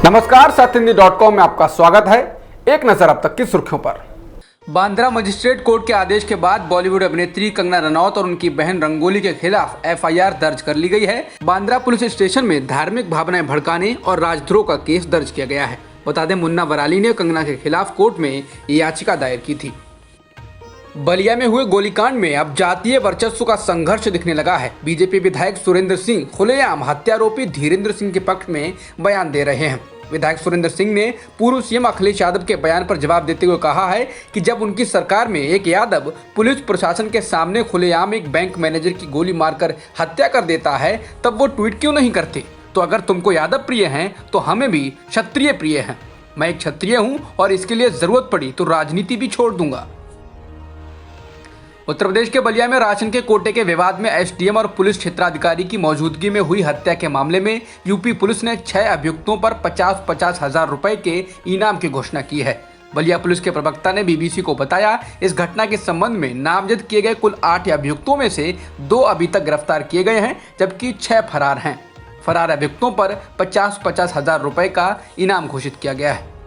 नमस्कार, सत्यहिंदी.com में आपका स्वागत है। एक नजर अब तक की सुर्खियों पर। बांद्रा मजिस्ट्रेट कोर्ट के आदेश के बाद बॉलीवुड अभिनेत्री कंगना रनौत और उनकी बहन रंगोली के खिलाफ एफआईआर दर्ज कर ली गई है। बांद्रा पुलिस स्टेशन में धार्मिक भावनाएं भड़काने और राजद्रोह का केस दर्ज किया गया है। बता दें, मुन्ना वराली ने कंगना के खिलाफ कोर्ट में याचिका दायर की थी। बलिया में हुए गोलीकांड में अब जातीय वर्चस्व का संघर्ष दिखने लगा है। बीजेपी विधायक सुरेंद्र सिंह खुलेआम हत्यारोपी धीरेन्द्र सिंह के पक्ष में बयान दे रहे हैं। विधायक सुरेंद्र सिंह ने पूर्व सीएम अखिलेश यादव के बयान पर जवाब देते हुए कहा है कि जब उनकी सरकार में एक यादव पुलिस प्रशासन के सामने खुलेआम एक बैंक मैनेजर की गोली मारकर हत्या कर देता है, तब वो ट्वीट क्यों नहीं करते। तो अगर तुमको यादव प्रिय हैं तो हमें भी क्षत्रिय प्रिय हैं। मैं एक क्षत्रिय हूँ और इसके लिए जरूरत पड़ी तो राजनीति भी छोड़ दूंगा। उत्तर प्रदेश के बलिया में राशन के कोटे के विवाद में एसडीएम और पुलिस क्षेत्राधिकारी की मौजूदगी में हुई हत्या के मामले में यूपी पुलिस ने 6 अभियुक्तों पर 50-50 हजार रुपए के इनाम की घोषणा की है। बलिया पुलिस के प्रवक्ता ने बीबीसी को बताया, इस घटना के संबंध में नामजद किए गए कुल 8 अभियुक्तों में से 2 अभी तक गिरफ्तार किए गए हैं, जबकि 6 फरार हैं। फरार अभियुक्तों पर 50-50 हजार रुपए का इनाम घोषित किया गया है।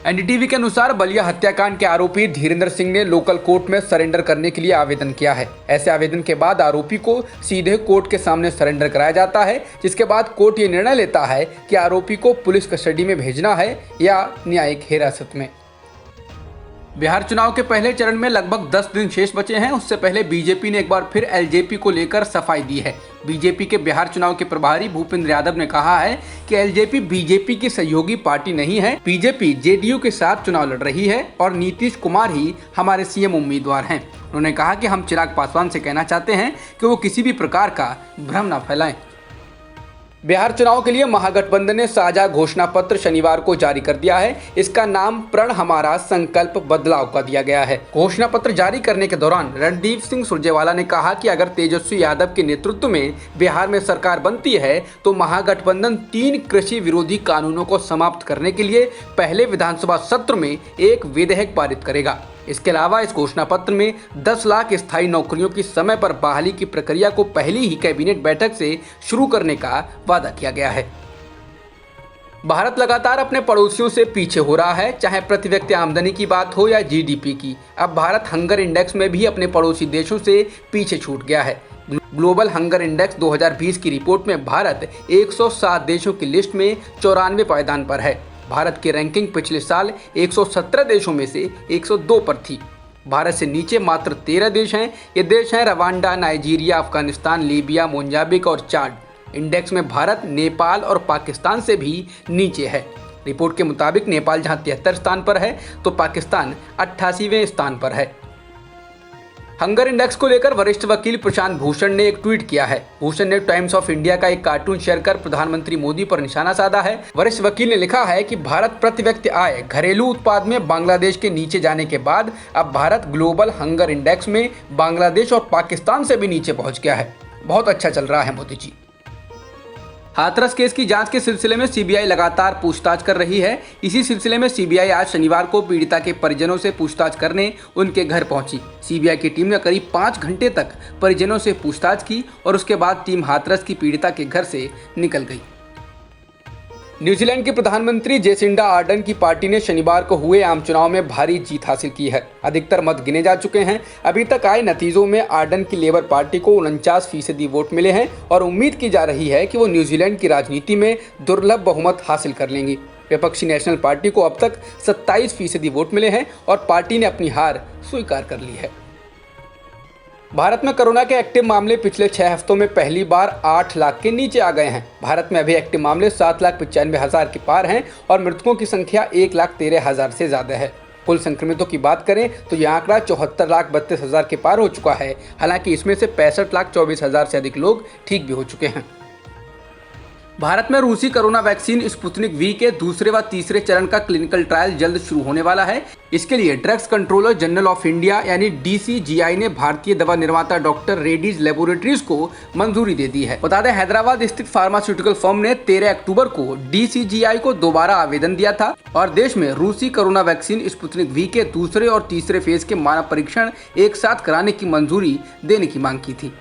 एनडीटीवी के अनुसार बलिया हत्याकांड के आरोपी धीरेन्द्र सिंह ने लोकल कोर्ट में सरेंडर करने के लिए आवेदन किया है। ऐसे आवेदन के बाद आरोपी को सीधे कोर्ट के सामने सरेंडर कराया जाता है, जिसके बाद कोर्ट ये निर्णय लेता है कि आरोपी को पुलिस कस्टडी में भेजना है या न्यायिक हिरासत में। बिहार चुनाव के पहले चरण में लगभग 10 दिन शेष बचे हैं। उससे पहले बीजेपी ने एक बार फिर एलजेपी को लेकर सफाई दी है। बीजेपी के बिहार चुनाव के प्रभारी भूपेंद्र यादव ने कहा है कि एलजेपी बीजेपी की सहयोगी पार्टी नहीं है। बीजेपी जेडीयू के साथ चुनाव लड़ रही है और नीतीश कुमार ही हमारे सीएम उम्मीदवार हैं। उन्होंने कहा कि हम चिराग पासवान से कहना चाहते हैं कि वो किसी भी प्रकार का भ्रम न फैलाएं। बिहार चुनाव के लिए महागठबंधन ने साझा घोषणा पत्र शनिवार को जारी कर दिया है। इसका नाम प्रण हमारा संकल्प बदलाव का दिया गया है। घोषणा पत्र जारी करने के दौरान रणदीप सिंह सुरजेवाला ने कहा कि अगर तेजस्वी यादव के नेतृत्व में बिहार में सरकार बनती है तो महागठबंधन 3 कृषि विरोधी कानूनों को समाप्त करने के लिए पहले विधानसभा सत्र में एक विधेयक पारित करेगा। इसके अलावा इस घोषणा पत्र में 10 लाख स्थायी नौकरियों की समय पर बहाली की प्रक्रिया को पहली ही कैबिनेट बैठक से शुरू करने का वादा किया गया है। भारत लगातार अपने पड़ोसियों से पीछे हो रहा है, चाहे प्रति व्यक्ति आमदनी की बात हो या जीडीपी की। अब भारत हंगर इंडेक्स में भी अपने पड़ोसी देशों से पीछे छूट गया है। ग्लोबल हंगर इंडेक्स 2020 की रिपोर्ट में भारत 107 देशों की लिस्ट में 94वें पायदान पर है। भारत की रैंकिंग पिछले साल 117 देशों में से 102 पर थी। भारत से नीचे मात्र 13 देश हैं। ये देश हैं Rwanda, Nigeria, Afghanistan, Libya, Mozambique और चाड। इंडेक्स में भारत नेपाल और पाकिस्तान से भी नीचे है। रिपोर्ट के मुताबिक नेपाल जहां 73 स्थान पर है तो पाकिस्तान 88वें स्थान पर है। हंगर इंडेक्स को लेकर वरिष्ठ वकील प्रशांत भूषण ने एक ट्वीट किया है। भूषण ने टाइम्स ऑफ इंडिया का एक कार्टून शेयर कर प्रधानमंत्री मोदी पर निशाना साधा है। वरिष्ठ वकील ने लिखा है कि भारत प्रति व्यक्ति आय घरेलू उत्पाद में बांग्लादेश के नीचे जाने के बाद अब भारत ग्लोबल हंगर इंडेक्स में बांग्लादेश और पाकिस्तान से भी नीचे पहुंच गया है। बहुत अच्छा चल रहा है मोदी जी। हाथरस केस की जांच के सिलसिले में सीबीआई लगातार पूछताछ कर रही है। इसी सिलसिले में सीबीआई आज शनिवार को पीड़िता के परिजनों से पूछताछ करने उनके घर पहुंची। सीबीआई की टीम ने करीब 5 घंटे तक परिजनों से पूछताछ की और उसके बाद टीम हाथरस की पीड़िता के घर से निकल गई। न्यूजीलैंड के प्रधानमंत्री जेसिंडा आर्डन की पार्टी ने शनिवार को हुए आम चुनाव में भारी जीत हासिल की है। अधिकतर मत गिने जा चुके हैं। अभी तक आए नतीजों में आर्डन की लेबर पार्टी को 49% वोट मिले हैं और उम्मीद की जा रही है कि वो न्यूजीलैंड की राजनीति में दुर्लभ बहुमत हासिल कर लेंगी। विपक्षी नेशनल पार्टी को अब तक 27% वोट मिले हैं और पार्टी ने अपनी हार स्वीकार कर ली है। भारत में कोरोना के एक्टिव मामले पिछले 6 हफ्तों में पहली बार 8 लाख के नीचे आ गए हैं। भारत में अभी एक्टिव मामले 7,95,000 के पार हैं और मृतकों की संख्या 1,13,000 से ज़्यादा है। कुल संक्रमितों की बात करें तो यह आंकड़ा 74,32,000 के पार हो चुका है। हालांकि इसमें से 65,24,000 से अधिक लोग ठीक भी हो चुके हैं। भारत में रूसी कोरोना वैक्सीन स्पुतनिक वी के दूसरे व तीसरे चरण का क्लिनिकल ट्रायल जल्द शुरू होने वाला है। इसके लिए drugs controller general of India यानी डीसीजीआई ने भारतीय दवा निर्माता डॉक्टर रेड्डीज लेबोरेटरीज को मंजूरी दे दी है। बता दें, हैदराबाद स्थित फार्मास्यूटिकल फर्म ने 13 अक्टूबर को डीसीजीआई को दोबारा आवेदन दिया था और देश में रूसी कोरोना वैक्सीन स्पुतनिक वी के दूसरे और तीसरे फेज के मानव परीक्षण एक साथ कराने की मंजूरी देने की मांग की थी।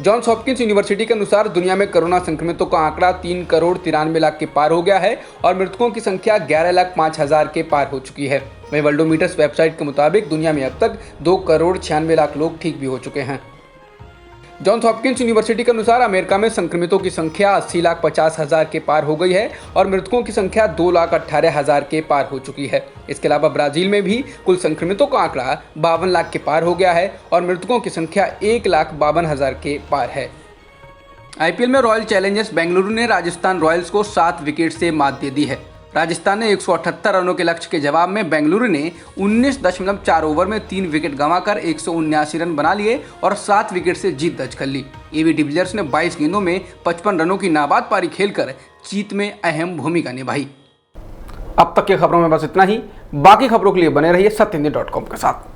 जॉन्स हॉपकिंस यूनिवर्सिटी के अनुसार दुनिया में कोरोना संक्रमितों का आंकड़ा 3,93,00,000 के पार हो गया है और मृतकों की संख्या 11,05,000 के पार हो चुकी है। वहीं वर्ल्डोमीटर्स वेबसाइट के मुताबिक दुनिया में अब तक 2,96,00,000 लोग ठीक भी हो चुके हैं। जॉन्स हॉपकिंस यूनिवर्सिटी के अनुसार अमेरिका में संक्रमितों की संख्या 80,50,000 के पार हो गई है और मृतकों की संख्या 2,18,000 के पार हो चुकी है। इसके अलावा ब्राजील में भी कुल संक्रमितों का आंकड़ा 52 लाख के पार हो गया है और मृतकों की संख्या 1,52,000 के पार है। आईपीएल में रॉयल चैलेंजर्स बेंगलुरु ने राजस्थान रॉयल्स को 7 विकेट से मात दे दी है। राजस्थान ने 178 रनों के लक्ष्य के जवाब में बेंगलुरु ने 19.4 ओवर में 3 विकेट गंवाकर 179 रन बना लिए और 7 विकेट से जीत दर्ज कर ली। एबी डिविलियर्स ने 22 गेंदों में 55 रनों की नाबाद पारी खेलकर जीत में अहम भूमिका निभाई। अब तक की खबरों में बस इतना ही। बाकी खबरों के लिए बने रहिए सत्यहिंदी.com के साथ।